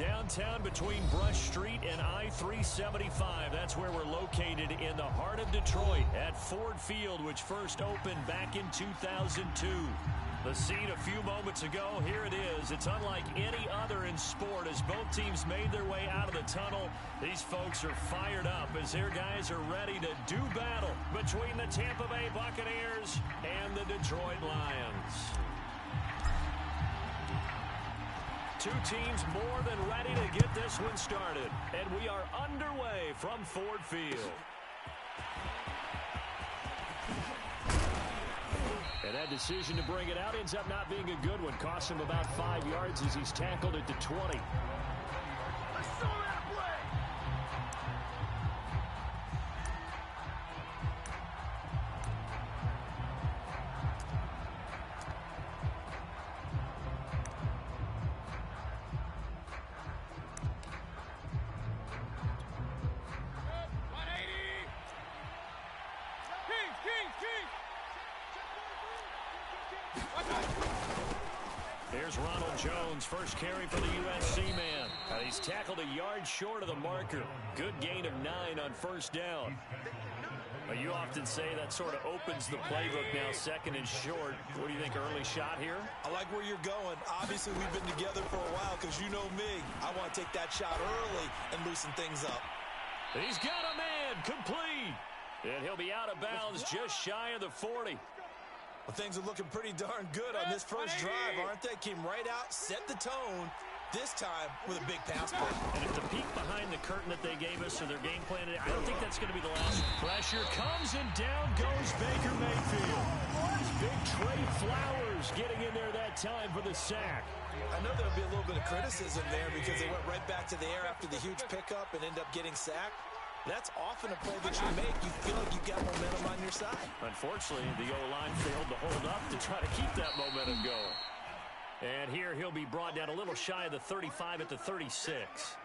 Downtown between Brush Street and I-375. That's where we're located in the heart of Detroit at Ford Field, which first opened back in 2002. The scene a few moments ago, here it is. It's unlike any other in sport as both teams made their way out of the tunnel. These folks are fired up as their guys are ready to do battle between the Tampa Bay Buccaneers and the Detroit Lions. Two teams more than ready to get this one started. And we are underway from Ford Field. And that decision to bring it out ends up not being a good one. Costs him about 5 yards as he's tackled at the 20. Here's Ronald Jones, first carry for the USC man. He's tackled a yard short of the marker. Good gain of 9 on first down. You often say that sort of opens the playbook now, second and short. What do you think, early shot here? I like where you're going. Obviously, we've been together for a while because you know me. I want to take that shot early and loosen things up. He's got a man, complete. And he'll be out of bounds just shy of the 40. Well, things are looking pretty darn good on this first drive, aren't they? Came right out, set the tone, this time with a big pass play. And if the peek behind the curtain that they gave us or their game plan, I don't think that's going to be the last. Pressure comes and down goes Baker Mayfield. Big Trey Flowers getting in there that time for the sack. I know there'll be a little bit of criticism there because they went right back to the air after the huge pickup and end up getting sacked. That's often a play that you make. You feel like you've got momentum on your side. Unfortunately, the O-line failed to hold up to try to keep that momentum going. And here he'll be brought down a little shy of the 35 at the 36.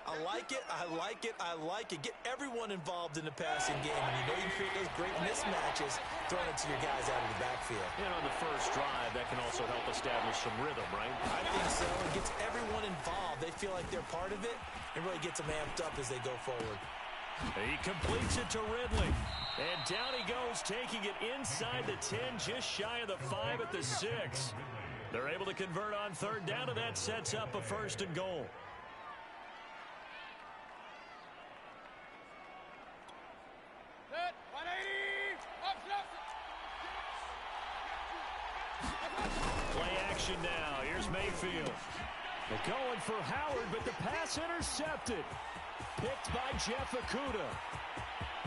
I like it. I like it. I like it. Get everyone involved in the passing game. And you know you create those great mismatches throwing it to your guys out of the backfield. You know, the first drive, that can also help establish some rhythm, right? I think so. It gets everyone involved. They feel like they're part of it. It really gets them amped up as they go forward. He completes it to Ridley. And down he goes, taking it inside the 10, just shy of the 5 at the 6. They're able to convert on third down, and that sets up a first and goal. Play action now. Here's Mayfield. They're going for Howard, but the pass intercepted. Picked by Jeff Okudah.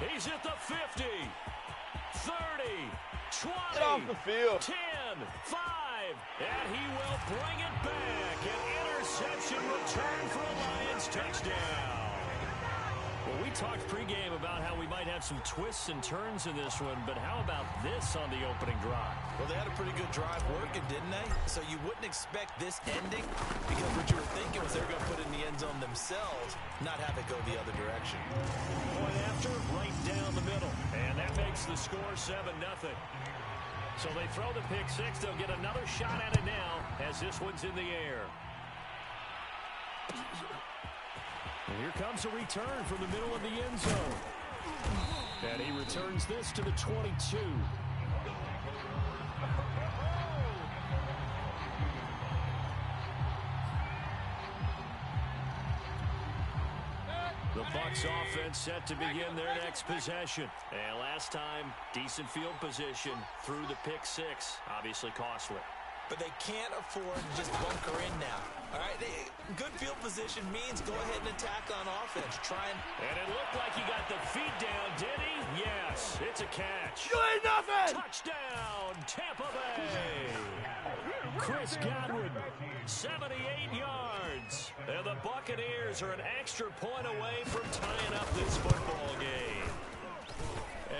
He's at the 50, 30, 20, get off the field. 10, 5, and he will bring it back. An interception return for a Lions touchdown. Well, we talked pregame about how we might have some twists and turns in this one, but how about this on the opening drive? Well, they had a pretty good drive working, didn't they? So you wouldn't expect this ending because what you were thinking was they were going to put it in the end zone themselves, not have it go the other direction. Point after, right down the middle, and that makes the score 7-0. So they throw the pick six. They'll get another shot at it now as this one's in the air. And here comes a return from the middle of the end zone. And he returns this to the 22. The Bucs offense set to begin their next possession. And last time, decent field position through the pick six. Obviously costly. But they can't afford to just bunker in now. All right, good field position means go ahead and attack on offense. And it looked like he got the feet down, did he? Yes, it's a catch. You ain't nothing! Touchdown, Tampa Bay. Chris Godwin, 78 yards. And the Buccaneers are an extra point away from tying up this football game.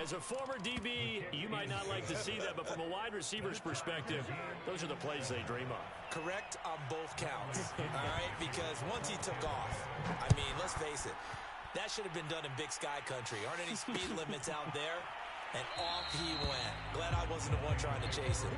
As a former DB, you might not like to see that, but from a wide receiver's perspective, those are the plays they dream of. Correct on both counts, all right? Because once he took off, I mean, let's face it, that should have been done in Big Sky Country. Aren't any speed limits out there? And off he went. Glad I wasn't the one trying to chase it.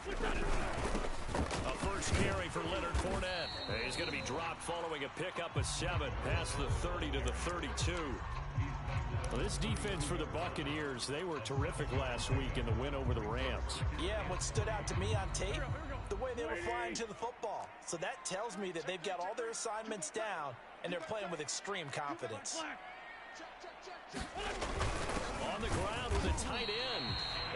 A first carry for Leonard Fournette. He's going to be dropped following a pickup of 7 past the 30 to the 32. Well, this defense for the Buccaneers, they were terrific last week in the win over the Rams. Yeah, and what stood out to me on tape, the way they were flying to the football. So that tells me that they've got all their assignments down, and they're playing with extreme confidence. On the ground with a tight end.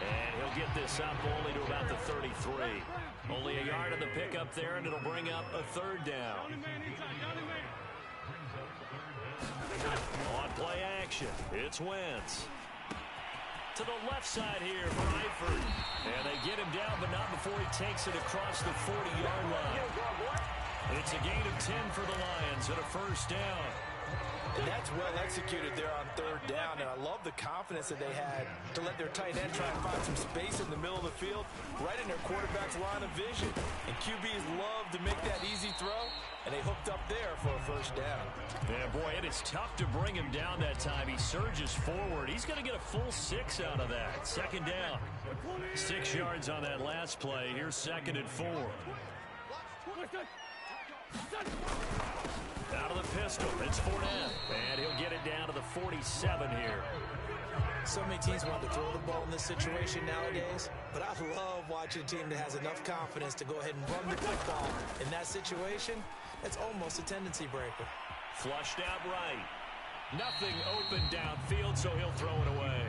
And he'll get this up only to about the 33. Only a yard on the pickup there, and it'll bring up a 3rd down. On play action, it's Wentz. To the left side here for Eifert. And they get him down, but not before he takes it across the 40-yard line. It's a gain of 10 for the Lions and a first down. And that's well executed there on 3rd down, and I love the confidence that they had to let their tight end try and find some space in the middle of the field, right in their quarterback's line of vision. And QBs love to make that easy throw, and they hooked up there for a first down. Yeah, boy, it is tough to bring him down that time. He surges forward. He's going to get a full 6 out of that. 2nd down. 6 yards on that last play. Here's 2nd and 4. Out of the pistol, it's Fournette, and he'll get it down to the 47 here. So many teams want to throw the ball in this situation nowadays, but I love watching a team that has enough confidence to go ahead and run the football. In that situation, it's almost a tendency breaker. Flushed out right. Nothing open downfield, so he'll throw it away.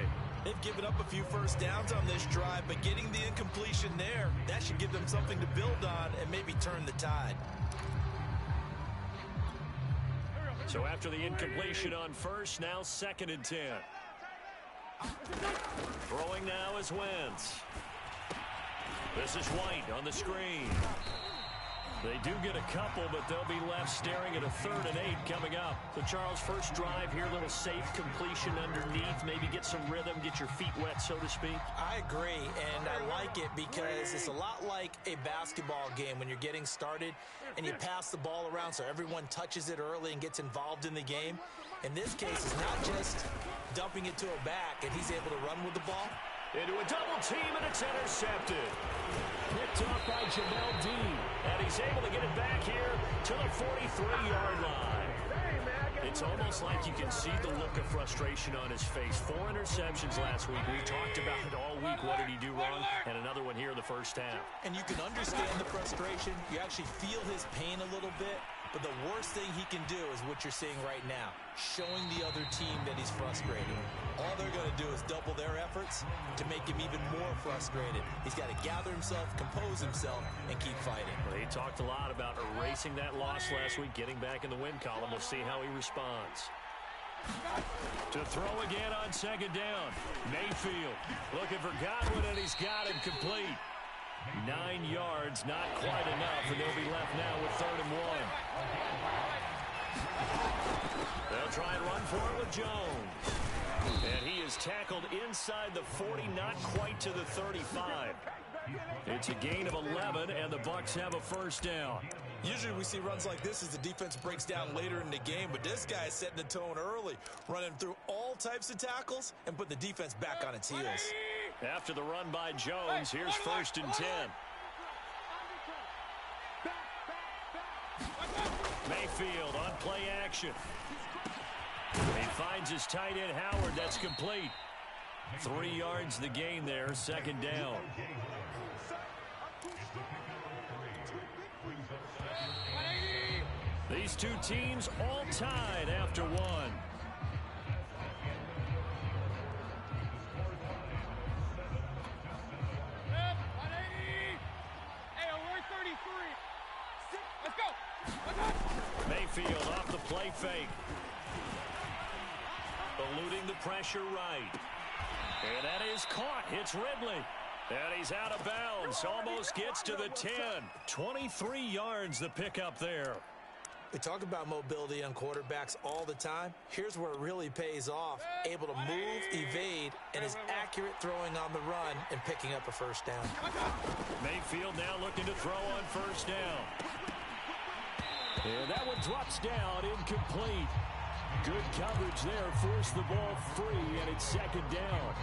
They've given up a few first downs on this drive, but getting the incompletion there, that should give them something to build on and maybe turn the tide. So after the incompletion on first, now 2nd and 10. Throwing now is Wentz. This is White on the screen. They do get a couple, but they'll be left staring at a 3rd and 8 coming up. So, Charles, first drive here, little safe completion underneath. Maybe get some rhythm, get your feet wet, so to speak. I agree, and I like it because it's a lot like a basketball game when you're getting started and you pass the ball around so everyone touches it early and gets involved in the game. In this case, it's not just dumping it to a back and he's able to run with the ball. Into a double team, and it's intercepted. Picked off by Jamel Dean. And he's able to get it back here to the 43-yard line. It's almost like you can see the look of frustration on his face. 4 interceptions last week. We talked about it all week. What did he do wrong? And another one here in the first half. And you can understand the frustration. You actually feel his pain a little bit. But the worst thing he can do is what you're seeing right now, showing the other team that he's frustrated. All they're going to do is double their efforts to make him even more frustrated. He's got to gather himself, compose himself, and keep fighting. Well, he talked a lot about erasing that loss last week, getting back in the win column. We'll see how he responds. To throw again on 2nd down. Mayfield looking for Godwin, and he's got him complete. 9 yards, not quite enough, and they'll be left now with 3rd and 1. They'll try and run for it with Jones. And he is tackled inside the 40, not quite to the 35. It's a gain of 11, and the Bucs have a first down. Usually we see runs like this as the defense breaks down later in the game, but this guy is setting the tone early, running through all types of tackles and put the defense back on its heels. After the run by Jones, here's 1st and 10. Mayfield on play action. He finds his tight end Howard. That's complete. 3 yards the gain there. 2nd down. These two teams all tied after one. Mayfield off the play fake. Eluding the pressure right. And that is caught. It's Ridley. And he's out of bounds. Almost gets to the 10. 23 yards the pickup there. We talk about mobility on quarterbacks all the time. Here's where it really pays off. Able to move, evade, and is accurate throwing on the run and picking up a first down. Mayfield now looking to throw on first down. And that one drops down, incomplete. Good coverage there, forced the ball free, and it's 2nd down.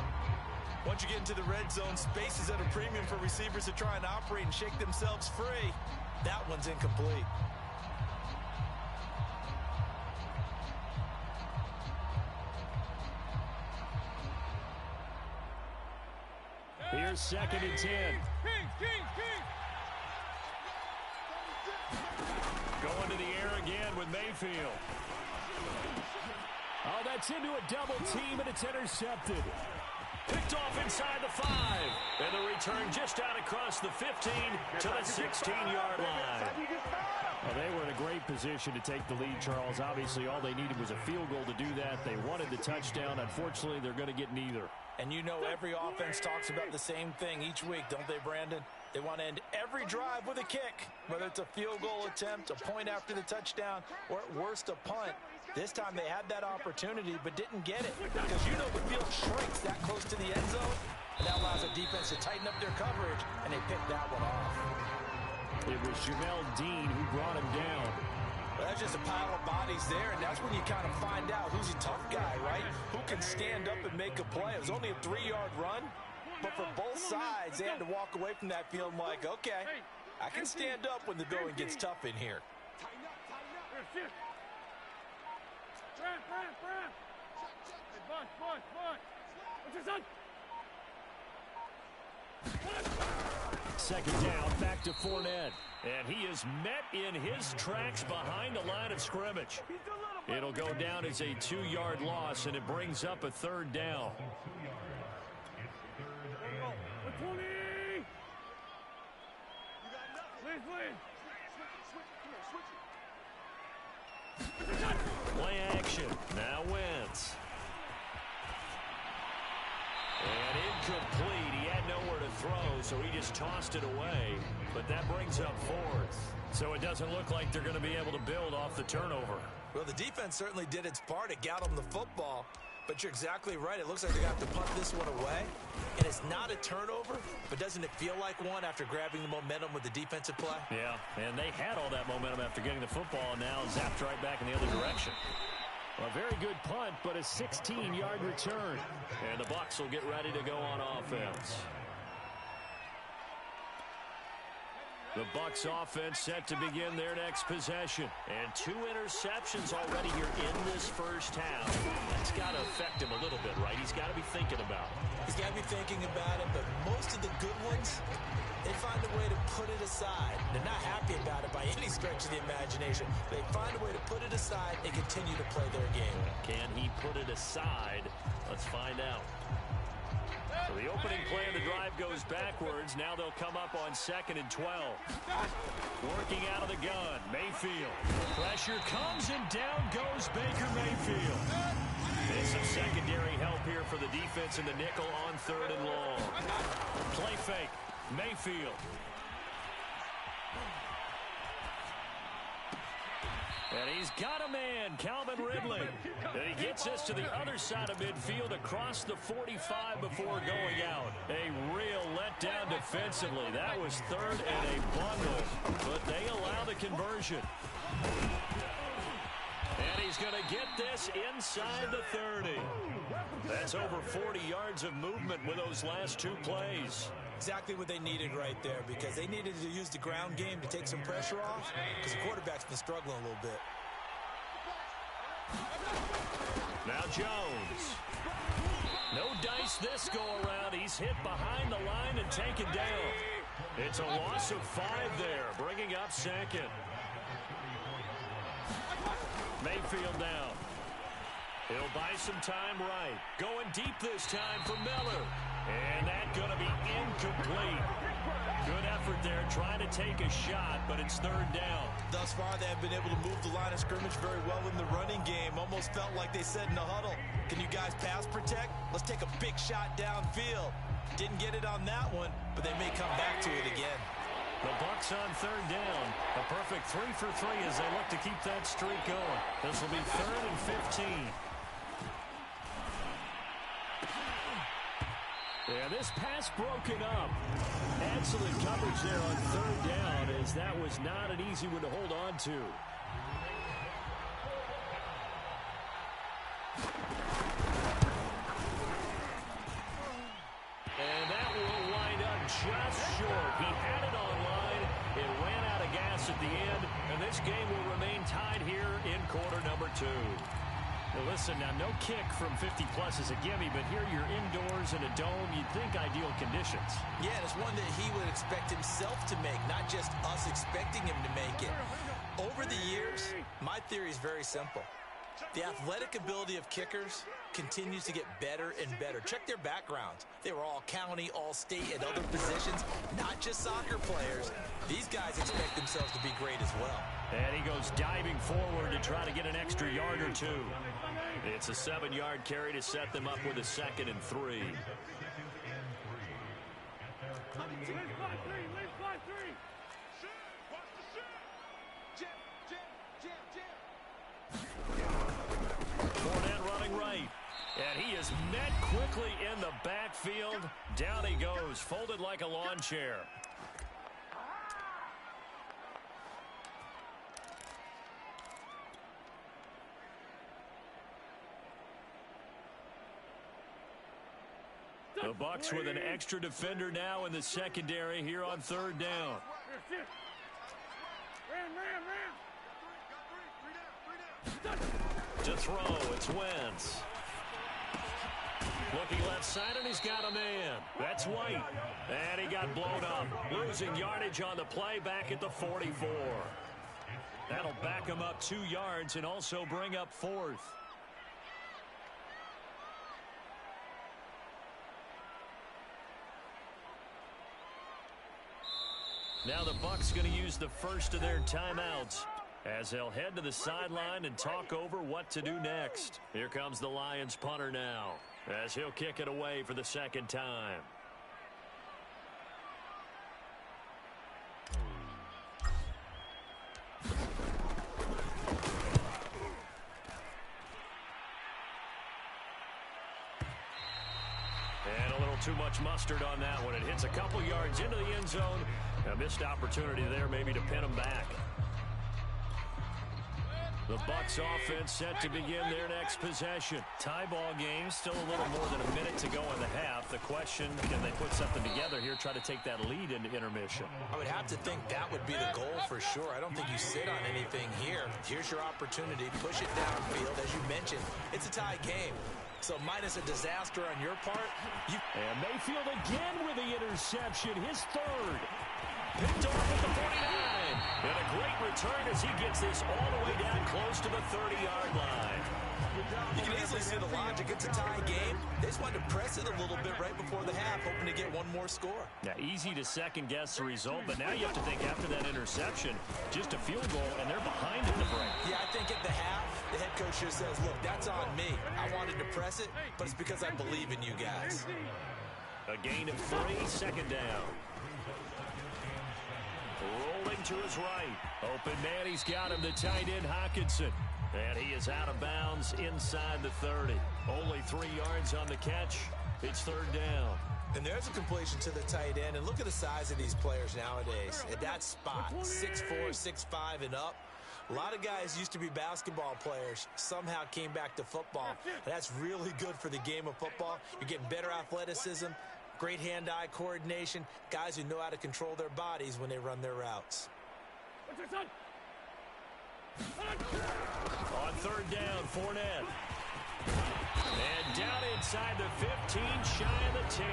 Once you get into the red zone, space is at a premium for receivers to try and operate and shake themselves free. That one's incomplete. Here's 2nd and 10. Going to the air again with Mayfield. Oh, that's into a double team, and it's intercepted. Picked off inside the 5. And the return just out across the 15 to the 16-yard line. Well, they were in a great position to take the lead, Charles. Obviously, all they needed was a field goal to do that. They wanted the touchdown. Unfortunately, they're going to get neither. And you know every offense talks about the same thing each week, don't they, Brandon? They want to end every drive with a kick, whether it's a field goal attempt, a point after the touchdown, or at worst, a punt. This time they had that opportunity but didn't get it because you know the field shrinks that close to the end zone, and that allows the defense to tighten up their coverage, and they picked that one off. It was Jamel Dean who brought him down. Well, that's just a pile of bodies there, and that's when you kind of find out who's a tough guy, right? Who can stand up and make a play. It was only a 3-yard run, but for both sides, they had to walk away from that feeling like, okay, I can stand up when the going gets tough in here. Second down, back to Fournette. And he is met in his tracks behind the line of scrimmage. It'll go down as a 2-yard loss, and it brings up a 3rd down. Play action. Now Wentz. And incomplete. He had nowhere to throw, so he just tossed it away. But that brings up 4th. So it doesn't look like they're going to be able to build off the turnover. Well, the defense certainly did its part. It got them the football. But you're exactly right. It looks like they're going to have to punt this one away. And it's not a turnover, but doesn't it feel like one after grabbing the momentum with the defensive play? Yeah, and they had all that momentum after getting the football, and now zapped right back in the other direction. A very good punt, but a 16-yard return. And the Bucs will get ready to go on offense. The Bucs offense set to begin their next possession. And 2 interceptions already here in this first half. That's got to affect him a little bit, right? He's got to be thinking about it. He's got to be thinking about it, but most of the good ones, they find a way to put it aside. They're not happy about it by any stretch of the imagination. They find a way to put it aside and continue to play their game. Can he put it aside? Let's find out. So the opening play of the drive goes backwards. Now they'll come up on 2nd and 12. Working out of the gun, Mayfield. Pressure comes and down goes Baker Mayfield. There's some secondary help here for the defense in the nickel on 3rd and long. Play fake, Mayfield. And he's got a man, Calvin Ridley. And he gets this to the other side of midfield across the 45 before going out. A real letdown defensively. That was 3rd and a bundle, but they allow the conversion. And he's going to get this inside the 30. That's over 40 yards of movement with those last 2 plays. Exactly what they needed right there, because they needed to use the ground game to take some pressure off, because the quarterback's been struggling a little bit. Now Jones. No dice this go around. He's hit behind the line and taken down. It's a loss of 5 there, bringing up 2nd. Mayfield down. He'll buy some time right. Going deep this time for Miller. And that's going to be incomplete. Good effort there, trying to take a shot, but it's 3rd down. Thus far, they have been able to move the line of scrimmage very well in the running game. Almost felt like they said in the huddle, can you guys pass protect? Let's take a big shot downfield. Didn't get it on that one, but they may come back to it again. The Bucs on 3rd down. A perfect 3 for 3 as they look to keep that streak going. This will be 3rd and 15. Yeah, this pass broken up. Excellent coverage there on 3rd down, as that was not an easy one to hold on to. points at the end, and this game will remain tied here in quarter number 2. Well, listen, now no kick from 50-plus is a gimme, but here you're indoors in a dome. You'd think ideal conditions. Yeah, and it's one that he would expect himself to make, not just us expecting him to make it. Over the years, my theory is very simple. The athletic ability of kickers continues to get better and better. Check their backgrounds. They were all county, all state, and other positions, not just soccer players. These guys expect themselves to be great as well. And he goes diving forward to try to get an extra yard or 2. It's a 7-yard carry to set them up with a 2nd and 3. Fournette running right. And he is met quickly in the backfield. Down he goes, folded like a lawn chair. The Bucs with an extra defender now in the secondary here on 3rd down. To throw, it's Wentz. Looking left side, and he's got a man. That's White. And he got blown up. Losing yardage on the play back at the 44. That'll back him up 2 yards and also bring up 4th. Now the Bucs going to use the first of their timeouts as they'll head to the sideline and talk over what to do next. Here comes the Lions punter now as he'll kick it away for the 2nd time. And a little too much mustard on that one. It hits a couple yards into the end zone. A missed opportunity there maybe to pin him back. The Bucs offense set to begin their next possession. Tie ball game, still a little more than a minute to go in the half. The question, can they put something together here, try to take that lead into intermission? I would have to think that would be the goal for sure. I don't think you sit on anything here. Here's your opportunity. Push it downfield. As you mentioned, it's a tie game. So minus a disaster on your part. And Mayfield again with the interception, his 3rd. Picked off at the 49. And a great return as he gets this all the way down close to the 30-yard line. You can easily see the logic. It's a tie game. They just wanted to press it a little bit right before the half, hoping to get one more score. Now, easy to second-guess the result, but now you have to think after that interception, just a field goal, and they're behind at the break. Yeah, I think at the half, the head coach just says, look, that's on me. I wanted to press it, but it's because I believe in you guys. A gain of 3, 2nd down. Rolling to his right. Open man, he's got him, the tight end, Hockenson. And he is out of bounds inside the 30. Only 3 yards on the catch. It's 3rd down. And there's a completion to the tight end. And look at the size of these players nowadays. At that spot, 6'4", 6'5", and up. A lot of guys used to be basketball players, somehow came back to football. And that's really good for the game of football. You're getting better athleticism, great hand-eye coordination, guys who know how to control their bodies when they run their routes. On 3rd down, Fournette. And down inside the 15, shy of the 10.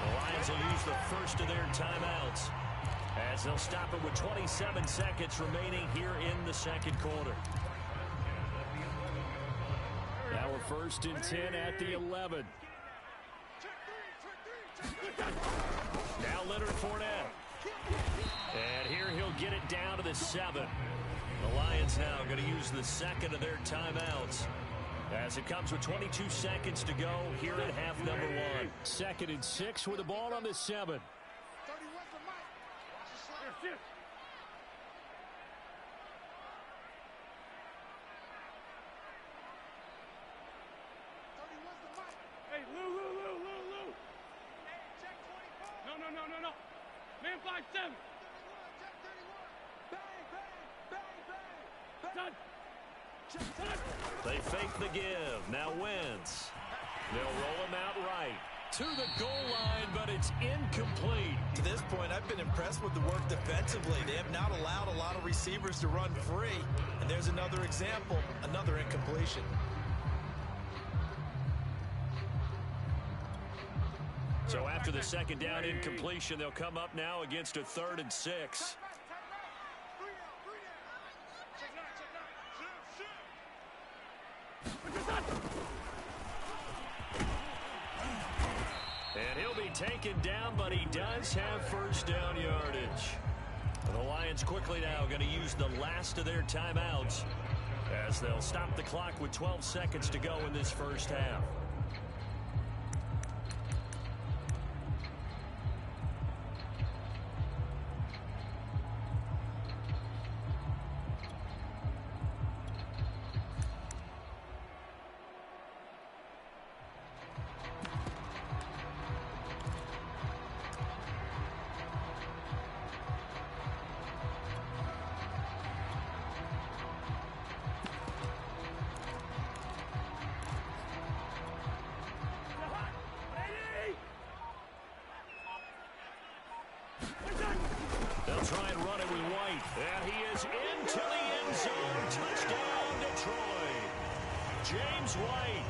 The Lions will use the first of their timeouts as they'll stop it with 27 seconds remaining here in the 2nd quarter. Now we're 1st and 10 at the 11. Now Leonard Fournette. And here he'll get it down to the 7. The Lions now going to use the 2nd of their timeouts as it comes with 22 seconds to go here at half number 1. 2nd and 6 with the ball on the 7. Hey, Lou. No. Man 5-7. They fake the give. Now Wentz. They'll roll him out right to the goal line, but but it's incomplete. To this point, I've been impressed with the work defensively. They have not allowed a lot of receivers to run free. And there's another example, another incompletion. So after the second down incompletion, they'll come up now against a 3rd and 6. And he'll be taken down, but he does have first down yardage. The Lions quickly now going to use the last of their timeouts as they'll stop the clock with 12 seconds to go in this first half. They'll try and run it with White. And he is into the end zone. Touchdown, Detroit. James White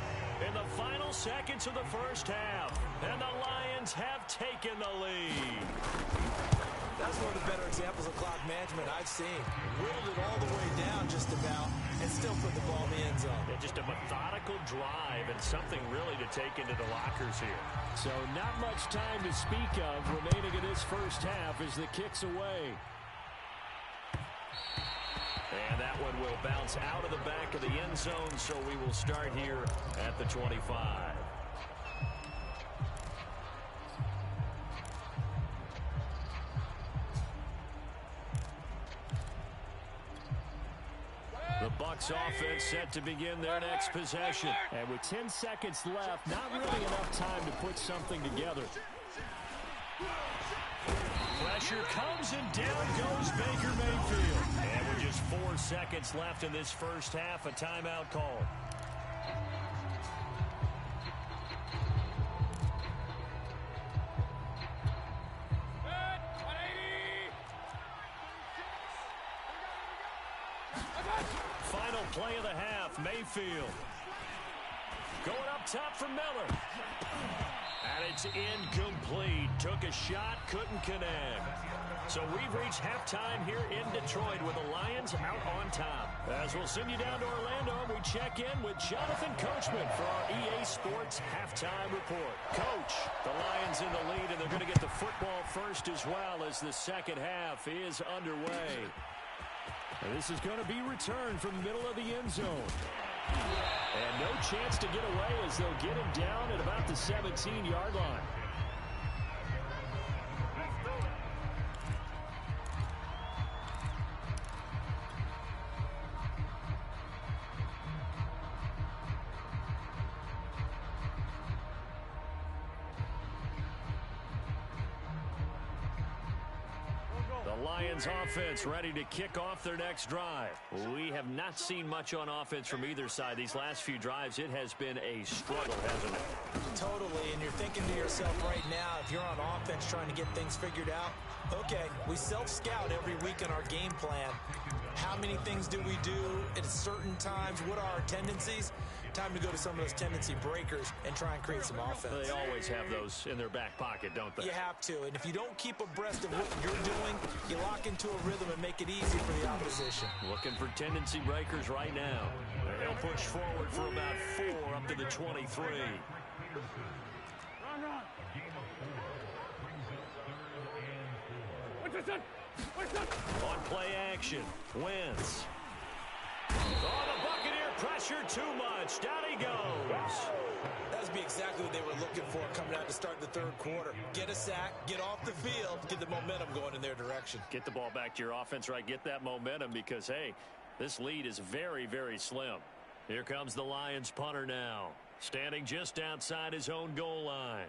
in the final seconds of the first half. And the Lions have taken the lead. That's one of the better examples of clock management I've seen. Whittled it all the way down just about and still put the ball in the end zone. Yeah, just a methodical drive and something really to take into the lockers here. So not much time to speak of remaining in this first half as the kick's away. And that one will bounce out of the back of the end zone, so we will start here at the 25. The Bucs offense set to begin their next possession. And with 10 seconds left, not really enough time to put something together. Pressure comes and down goes Baker Mayfield. And with just 4 seconds left in this first half, a timeout call. Final play of the half, Mayfield. Going up top for Miller. And it's incomplete. Took a shot, couldn't connect. So we've reached halftime here in Detroit with the Lions out on top. As we'll send you down to Orlando, we check in with Jonathan Coachman for our EA Sports Halftime Report. Coach, the Lions in the lead, and they're going to get the football first as well as the second half is underway. And this is going to be returned from the middle of the end zone. And no chance to get away as they'll get him down at about the 17-yard line. Lions offense ready to kick off their next drive. We have not seen much on offense from either side. These last few drives, it has been a struggle, hasn't it? Totally, and you're thinking to yourself right now, if you're on offense trying to get things figured out, okay, we self-scout every week in our game plan. How many things do we do at certain times? What are our tendencies? Time to go to some of those tendency breakers and try and create some offense. They always have those in their back pocket, don't they? You have to, and if you don't keep abreast of what you're doing, you lock into a rhythm and make it easy for the opposition. Looking for tendency breakers right now. They'll push forward for about 4 up to the 23. Run. On play action, Wentz. Oh, the Buccaneer pressure too much. Down he goes. That would be exactly what they were looking for coming out to start the third quarter. Get a sack, get off the field, get the momentum going in their direction. Get the ball back to your offense, right? Get that momentum because, hey, this lead is very, very slim. Here comes the Lions punter now, standing just outside his own goal line.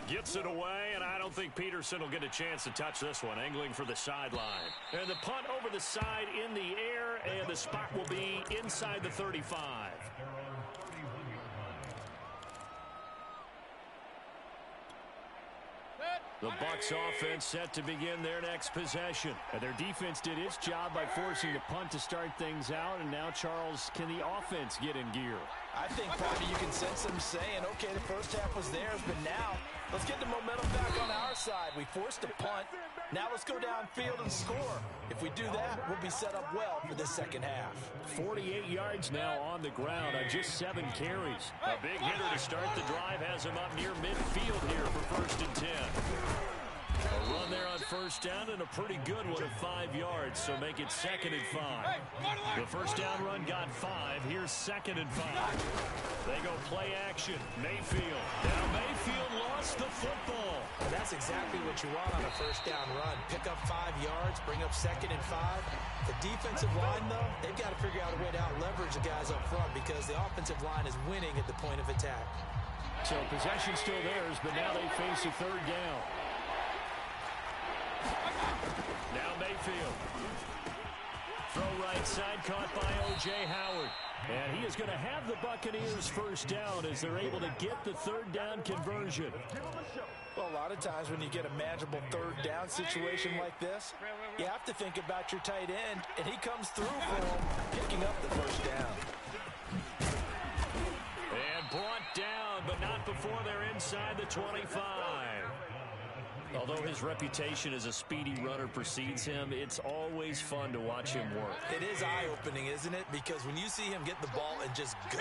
Gets it away, and I don't think Peterson will get a chance to touch this one. Angling for the sideline. And the punt over the side in the air, and the spot will be inside the 35. The Bucs offense set to begin their next possession. And their defense did its job by forcing the punt to start things out. And now, Charles, can the offense get in gear? I think probably you can sense them saying, okay, the first half was theirs, but now let's get the momentum back on our side. We forced a punt. Now let's go downfield and score. If we do that, we'll be set up well for the second half. 48 yards now on the ground on just 7 carries. A big hitter to start the drive has him up near midfield here for 1st and 10. A run there on first down and a pretty good one of 5 yards, so make it 2nd and 5. The first down run got 5. Here's 2nd and 5. They go play action. Mayfield. Now Mayfield lost the football. That's exactly what you want on a first down run. Pick up 5 yards, bring up 2nd and 5. The defensive line, though, they've got to figure out a way to out-leverage the guys up front because the offensive line is winning at the point of attack. So possession still theirs, but now they face a 3rd down. Now Mayfield. Throw right side, caught by O.J. Howard. And he is going to have the Buccaneers first down as they're able to get the 3rd down conversion. Well, a lot of times when you get a manageable 3rd down situation like this, you have to think about your tight end, and he comes through for him, picking up the first down. And brought down, but not before they're inside the 25. Although his reputation as a speedy runner precedes him, it's always fun to watch him work. It is eye-opening, isn't it? Because when you see him get the ball and just go,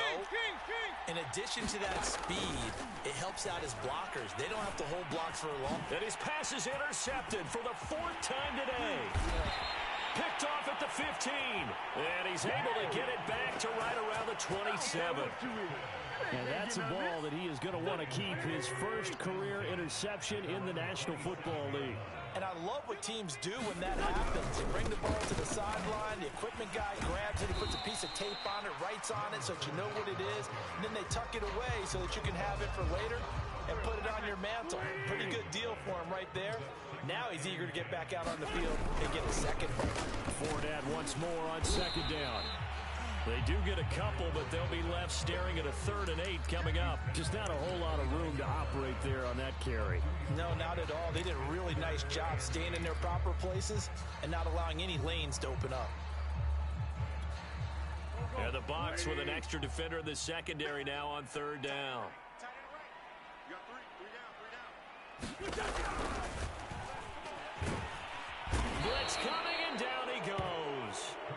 in addition to that speed, it helps out his blockers. They don't have to hold blocks for long. And his pass is intercepted for the 4th time today. Picked off at the 15. And he's able to get it back to right around the 27. And that's a ball that he is going to want to keep, his first career interception in the National Football League. And I love what teams do when that happens. They bring the ball to the sideline, the equipment guy grabs it, he puts a piece of tape on it, writes on it so that you know what it is, and then they tuck it away so that you can have it for later and put it on your mantle. Pretty good deal for him right there. Now he's eager to get back out on the field and get a second. Fournette once more on 2nd down. They do get a couple, but they'll be left staring at a 3rd and 8 coming up. Just not a whole lot of room to operate there on that carry. No, not at all. They did a really nice job staying in their proper places and not allowing any lanes to open up. And the Bucs with an extra defender in the secondary now on 3rd down. Blitz coming, and down he goes.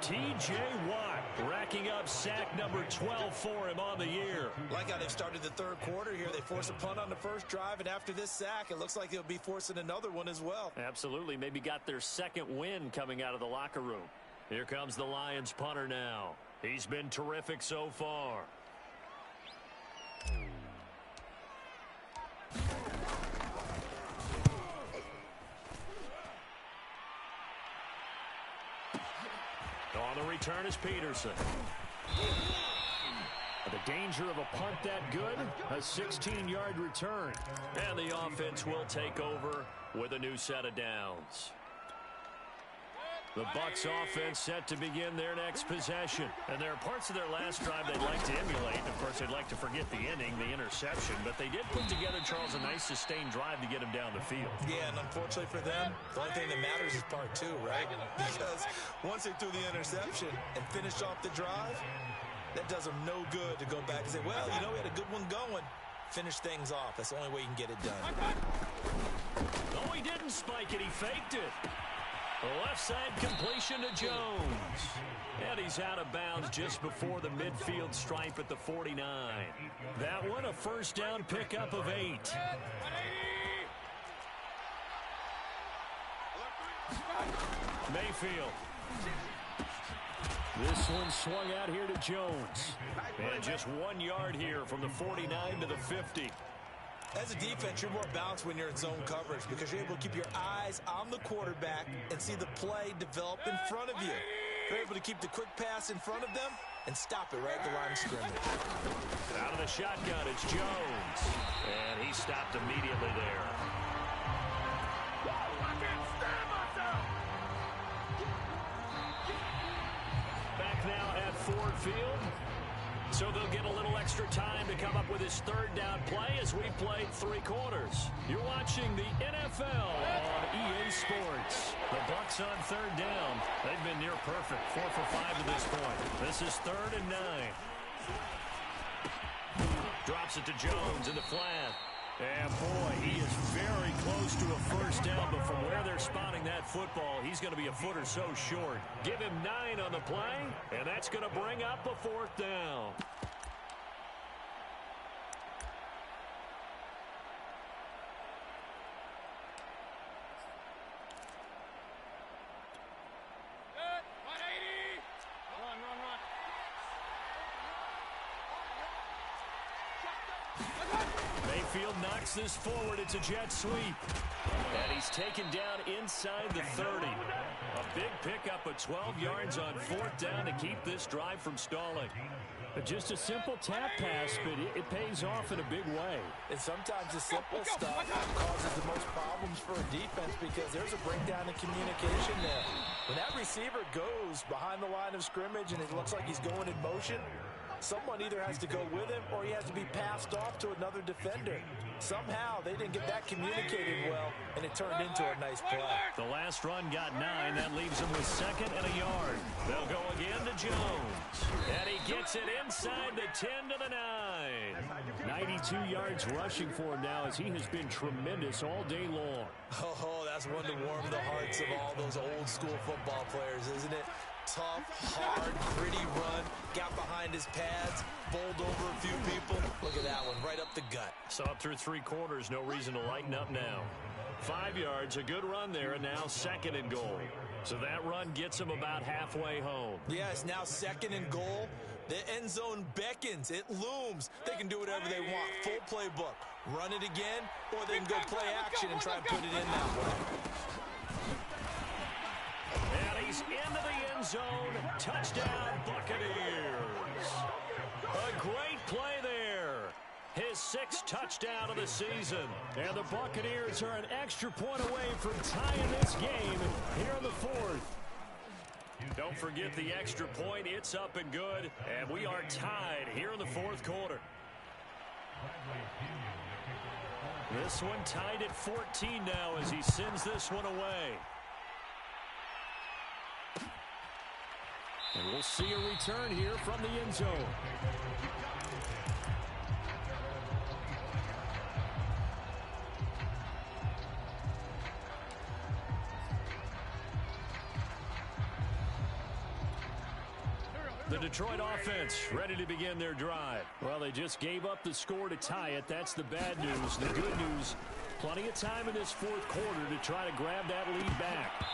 T.J. Watt racking up sack number 12 for him on the year. Like how they've started the 3rd quarter here. They force a punt on the first drive, and after this sack, it looks like they'll be forcing another one as well. Absolutely. Maybe got their 2nd win coming out of the locker room. Here comes the Lions punter now. He's been terrific so far. On the return is Peterson. The danger of a punt that good, a 16-yard return. And the offense will take over with a new set of downs. The Bucs offense set to begin their next possession. And there are parts of their last drive they'd like to emulate. Of course, they'd like to forget the inning, the interception. But they did put together, Charles, a nice sustained drive to get him down the field. Yeah, and unfortunately for them, the only thing that matters is part 2, right? Because once they threw the interception and finished off the drive, that does them no good to go back and say, well, you know, we had a good one going. Finish things off. That's the only way you can get it done. No, he didn't spike it. He faked it. The left side completion to Jones. And he's out of bounds just before the midfield stripe at the 49. That one a first down pickup of 8. Mayfield. This one swung out here to Jones. And just 1 yard here from the 49 to the 50. As a defense, you're more balanced when you're in zone coverage because you're able to keep your eyes on the quarterback and see the play develop in front of you. You're able to keep the quick pass in front of them and stop it right at the line of scrimmage. Out of the shotgun, it's Jones. And he stopped immediately there. Back now at Ford Field. So they'll get a little extra time to come up with his third down play as we played 3 quarters. You're watching the NFL on EA Sports. The Bucs on third down. They've been near perfect, 4 for 5 to this point. This is 3rd and 9. Drops it to Jones in the flat. And boy, he is very close to a first down, but from where they're spotting that football, he's going to be a foot or so short. Give him 9 on the play, and that's going to bring up a 4th down. Knocks this forward. It's a jet sweep. And he's taken down inside the 30. A big pickup of 12 yards on 4th down to keep this drive from stalling. Just a simple tap pass, but it pays off in a big way. And sometimes the simple stuff causes the most problems for a defense because there's a breakdown in communication there. When that receiver goes behind the line of scrimmage and it looks like he's going in motion, someone either has to go with him or he has to be passed off to another defender. Somehow they didn't get that communicated well, and it turned into a nice play. The last run got 9. That leaves him with 2nd and a yard. They'll go again to Jones. And he gets it inside the 10 to the 9. 92 yards rushing for him now as he has been tremendous all day long. Oh, that's one to warm the hearts of all those old-school football players, isn't it? Tough, hard, gritty run, got behind his pads, bowled over a few people. Look at that one, right up the gut. Saw through 3 quarters, no reason to lighten up now. 5 yards, a good run there, and now 2nd and goal. So that run gets him about halfway home. Yeah, it's now 2nd and goal. The end zone beckons, it looms. They can do whatever they want, full playbook. Run it again, or they can go play action and try and put it in that way. And he's into the end zone. Touchdown, Buccaneers. A great play there. His 6th touchdown of the season. And the Buccaneers are an extra point away from tying this game here in the 4th. Don't forget the extra point. It's up and good. And we are tied here in the 4th quarter. This one tied at 14 now as he sends this one away. And we'll see a return here from the end zone. The Detroit offense ready to begin their drive. Well, they just gave up the score to tie it. That's the bad news. The good news, plenty of time in this 4th quarter to try to grab that lead back.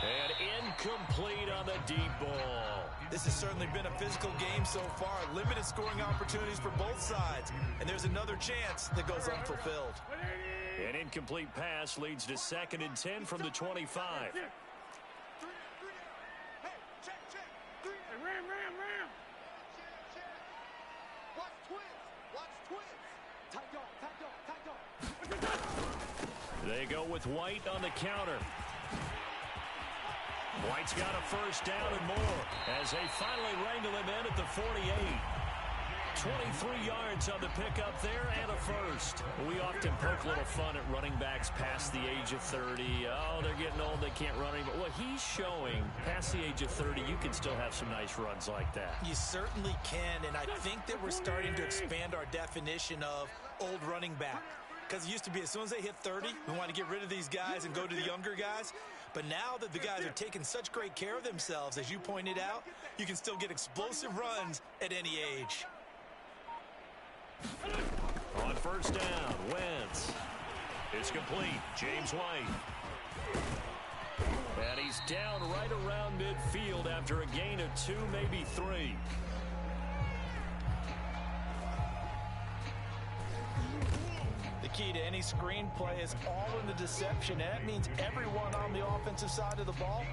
And incomplete on the deep ball. This has certainly been a physical game so far. Limited scoring opportunities for both sides. And there's another chance that goes unfulfilled. An incomplete pass leads to 2nd and 10 from the 25. They go with White on the counter. White's got a first down and more as they finally wrangle him in at the 48. 23 yards on the pickup there and a first. We often poke a little fun at running backs past the age of 30. Oh, they're getting old, they can't run anymore. Well, he's showing past the age of 30, you can still have some nice runs like that. You certainly can, and I think that we're starting to expand our definition of old running back. Because it used to be as soon as they hit 30, we want to get rid of these guys and go to the younger guys. But now that the guys are taking such great care of themselves, as you pointed out, you can still get explosive runs at any age. On first down, Wentz. It's complete. James White. And he's down right around midfield after a gain of 2, maybe 3. The key to any screenplay is all in the deception. And that means everyone on the offensive side of the ball.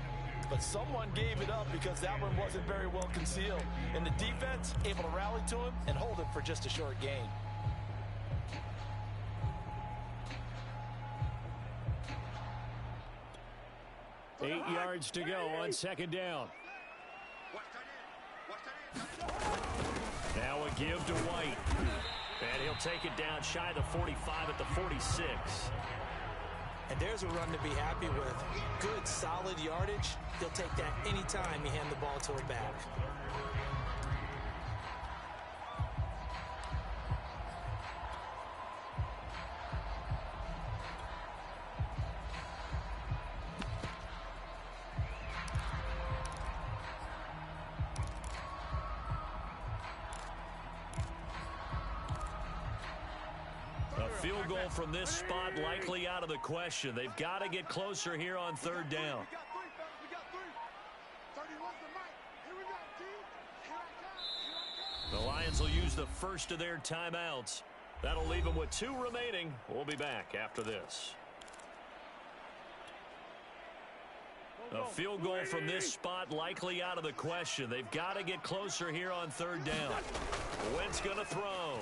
But someone gave it up because that one wasn't very well concealed. And the defense able to rally to him and hold him for just a short gain. Eight yards to go on second down. Now give to White. And he'll take it down shy of the 45 at the 46. And there's a run to be happy with. Good, solid yardage. He'll take that anytime you hand the ball to a back. Field goal from this spot likely out of the question. They've got to get closer here on third down. The Lions will use the first of their timeouts. That'll leave them with 2 remaining. We'll be back after this. A field goal from this spot likely out of the question. They've got to get closer here on third down. Wentz going to throw.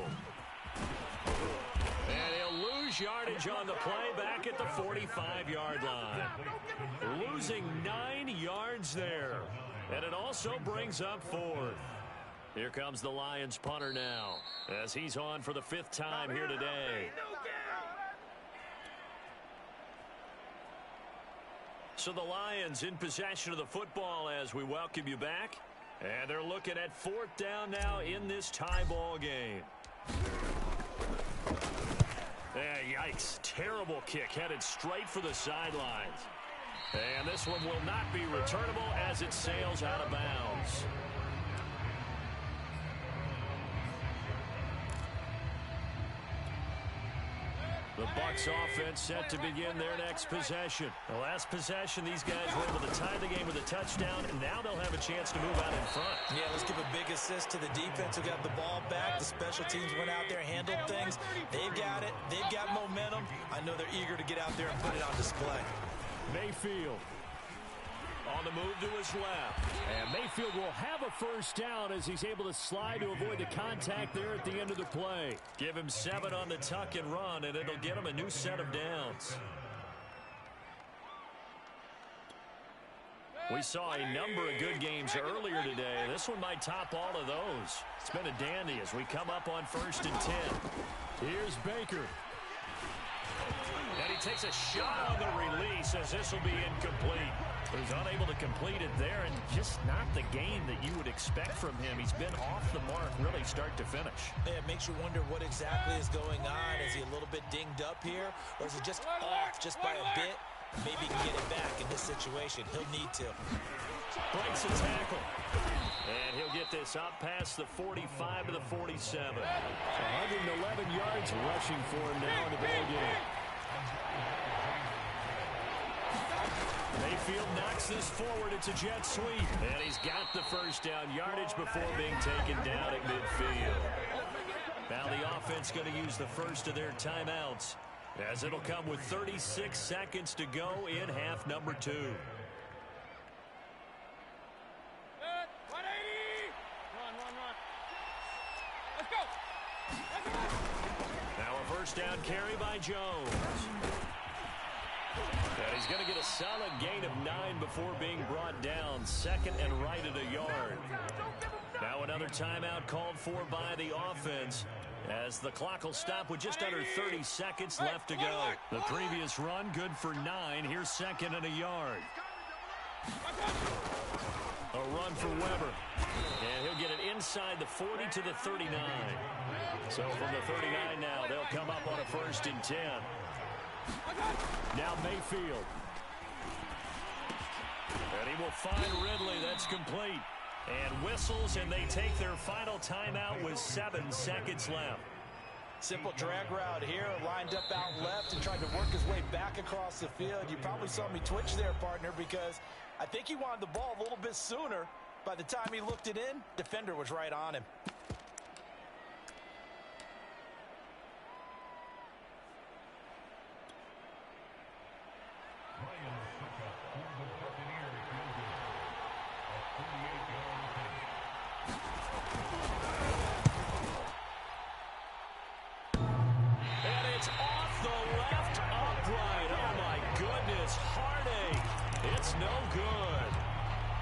And he'll lose yardage on the play back at the 45-yard line. Losing 9 yards there. And it also brings up 4th. Here comes the Lions punter now, as he's on for the 5th time here today. So the Lions in possession of the football as we welcome you back. And they're looking at 4th down now in this tie ball game. Yikes. Terrible kick headed straight for the sidelines. And this one will not be returnable as it sails out of bounds. The Bucs offense set to begin their next possession. The last possession, these guys were able to tie the game with a touchdown, and now they'll have a chance to move out in front. Yeah, let's give a big assist to the defense who got the ball back. The special teams went out there, handled things. They've got it. They've got momentum. I know they're eager to get out there and put it on display. Mayfield on the move to his left. And Mayfield will have a first down as he's able to slide to avoid the contact there at the end of the play. Give him 7 on the tuck and run, and it'll get him a new set of downs. We saw a number of good games earlier today. This one might top all of those. It's been a dandy as we come up on 1st and 10. Here's Baker. And he takes a shot on the release as this will be incomplete. He's unable to complete it there, and just not the game that you would expect from him. He's been off the mark really start to finish. Yeah, it makes you wonder what exactly is going on. Is he a little bit dinged up here, or is he just off just by a bit? Maybe he can get it back in this situation. He'll need to. Breaks a tackle. And he'll get this up past the 45 to the 47. 111 yards rushing for him now in the ball game. Mayfield knocks this forward. It's a jet sweep. And he's got the first down yardage before being taken down at midfield. Now the offense going to use the first of their timeouts, as it'll come with 36 seconds to go in half number 2. Let's go. Now a first down carry by Jones. And he's going to get a solid gain of 9 before being brought down. 2nd and right at a yard. Now another timeout called for by the offense, as the clock will stop with just under 30 seconds left to go. The previous run good for 9. Here's 2nd and a yard. A run for Weber. And he'll get it inside the 40 to the 39. So from the 39 now, they'll come up on a 1st and 10. Now Mayfield. And he will find Ridley. That's complete. And whistles, and they take their final timeout with 7 seconds left. Simple drag route here, lined up out left and tried to work his way back across the field. You probably saw me twitch there, partner, because I think he wanted the ball a little bit sooner. By the time he looked it in, defender was right on him.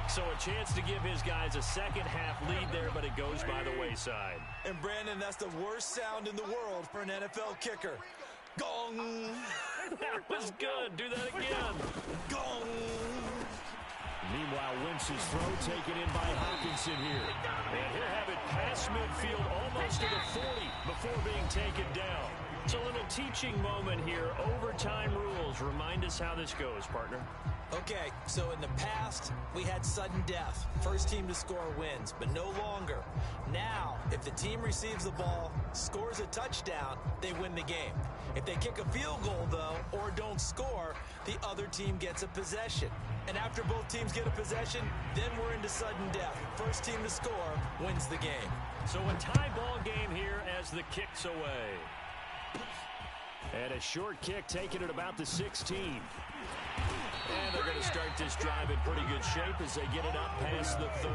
So a chance to give his guys a second-half lead there, but it goes by the wayside. And, Brandon, that's the worst sound in the world for an NFL kicker. Gong! That was good. Do that again. Gong! Meanwhile, Wentz's throw taken in by Hawkinson here. And he'll have it past midfield almost to the 40 before being taken down. It's a little teaching moment here. Overtime rules. Remind us how this goes, partner. Okay, so in the past, we had sudden death. First team to score wins, but no longer. Now, if the team receives the ball, scores a touchdown, they win the game. If they kick a field goal, though, or don't score, the other team gets a possession. And after both teams get a possession, then we're into sudden death. First team to score wins the game. So a tie ball game here as the kick's away. And a short kick taken at about the 16. And they're going to start this drive in pretty good shape as they get it up past the 30.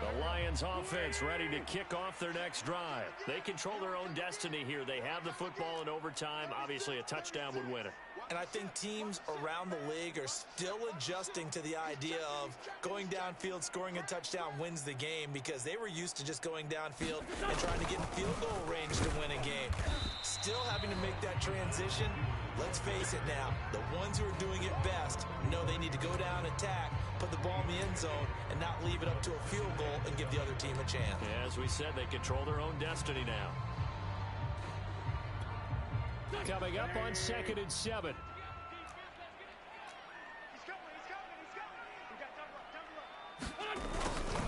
The Lions offense ready to kick off their next drive. They control their own destiny here. They have the football in overtime. Obviously, a touchdown would win it. And I think teams around the league are still adjusting to the idea of going downfield, scoring a touchdown wins the game, because they were used to just going downfield and trying to get in field goal range to win a game. Still having to make that transition. Let's face it now, the ones who are doing it best know they need to go down, attack, put the ball in the end zone, and not leave it up to a field goal and give the other team a chance. Yeah, as we said, they control their own destiny now. Coming up on 2nd and 7.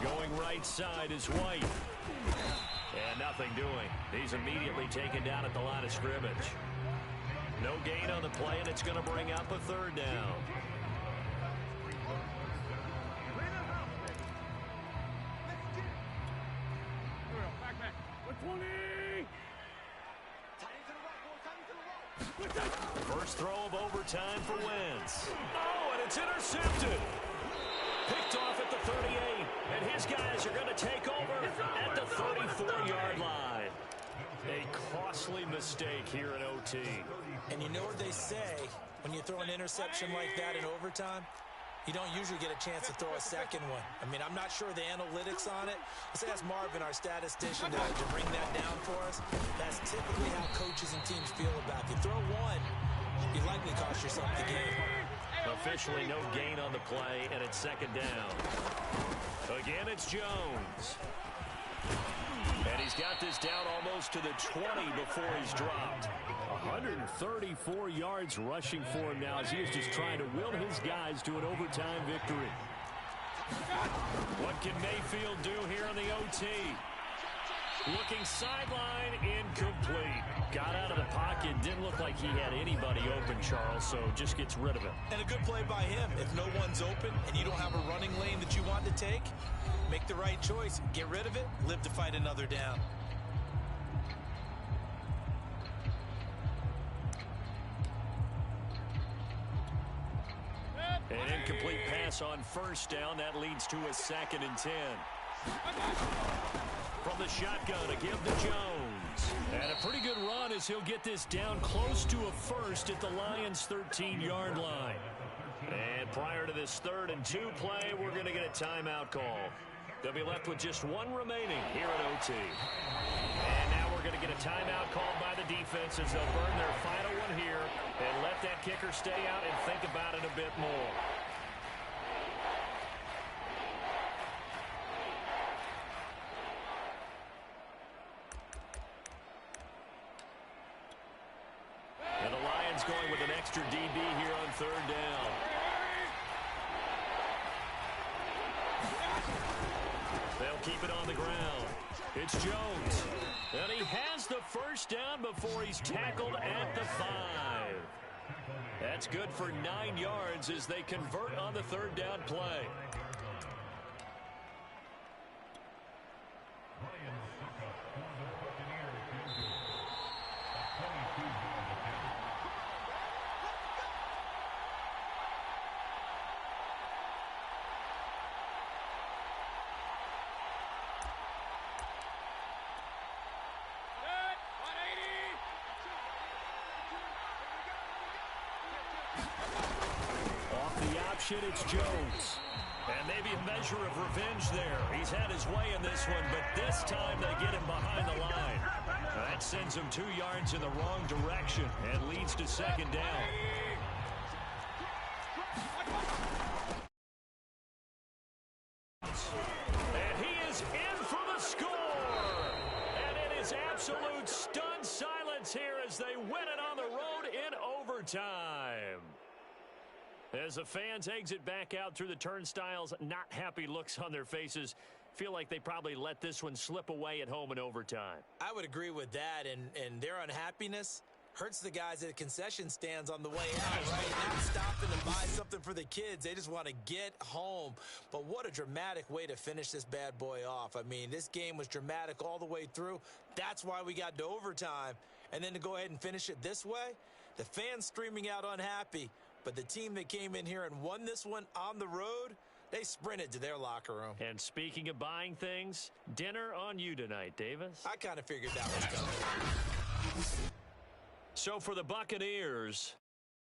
Going right side is White. And nothing doing. He's immediately taken down at the line of scrimmage. No gain on the play, and it's going to bring up a third down. First throw of overtime for Wentz. Oh, and it's intercepted. Picked off at the 38, and his guys are going to take over at the 34-yard line. A costly mistake here in OT. And you know what they say, when you throw an interception like that in overtime, you don't usually get a chance to throw a second one. I mean, I'm not sure the analytics on it. Let's ask Marvin, our statistician, to bring that down for us. That's typically how coaches and teams feel about it. If you throw one, you likely cost yourself the game. Officially no gain on the play, and it's second down. Again, it's Jones. And he's got this down almost to the 20 before he's dropped. 134 yards rushing for him now as he is just trying to will his guys to an overtime victory. What can Mayfield do here in the OT? Looking sideline, incomplete. Got out of the pocket, didn't look like he had anybody open, Charles, so just gets rid of it. And a good play by him. If no one's open and you don't have a running lane that you want to take, make the right choice. Get rid of it, live to fight another down. An incomplete pass on first down. That leads to a 2nd and 10. From the shotgun, a give to Jones. And a pretty good run as he'll get this down close to a first at the Lions' 13-yard line. And prior to this 3rd and 2 play, we're going to get a timeout call. They'll be left with just one remaining here at OT. And now we're going to get a timeout called by the defense as they'll burn their final one here and let that kicker stay out and think about it a bit more. And the Lions going with an extra DB here on 3rd down. They'll keep it on the ground. It's Jones. And he has the first down before he's tackled at the 5. That's good for 9 yards as they convert on the 3rd down play. Off the option, it's Jones. And maybe a measure of revenge there. He's had his way in this one, but this time they get him behind the line. That sends him 2 yards in the wrong direction and leads to second down. And he is in for the score. And it is absolute stunned silence here as they win it on the road in overtime. As the fans exit back out through the turnstiles, not happy looks on their faces. Feel like they probably let this one slip away at home in overtime. I would agree with that, and their unhappiness hurts the guys at the concession stands on the way out, right? Not stopping to buy something for the kids. They just want to get home. But what a dramatic way to finish this bad boy off. I mean, this game was dramatic all the way through. That's why we got to overtime. And then to go ahead and finish it this way, the fans streaming out unhappy. But the team that came in here and won this one on the road, they sprinted to their locker room. And speaking of buying things, dinner on you tonight, Davis. I kind of figured that was coming. So for the Buccaneers,